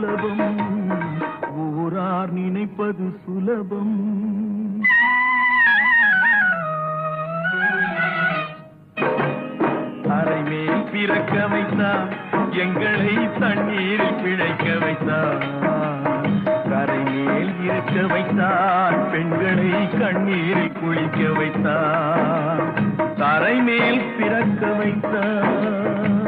சுலபம், ஊரார் நினைப்பது சுலபம். அரைமேல் பிறக்க வைத்தார், எங்களை தண்ணீரில் பிழைக்க வைத்தார். கரைமேல் இருக்க வைத்தார், பெண்களை கண்ணீரில் குளிக்க வைத்தார். தரைமேல் பிறக்க வைத்தார்.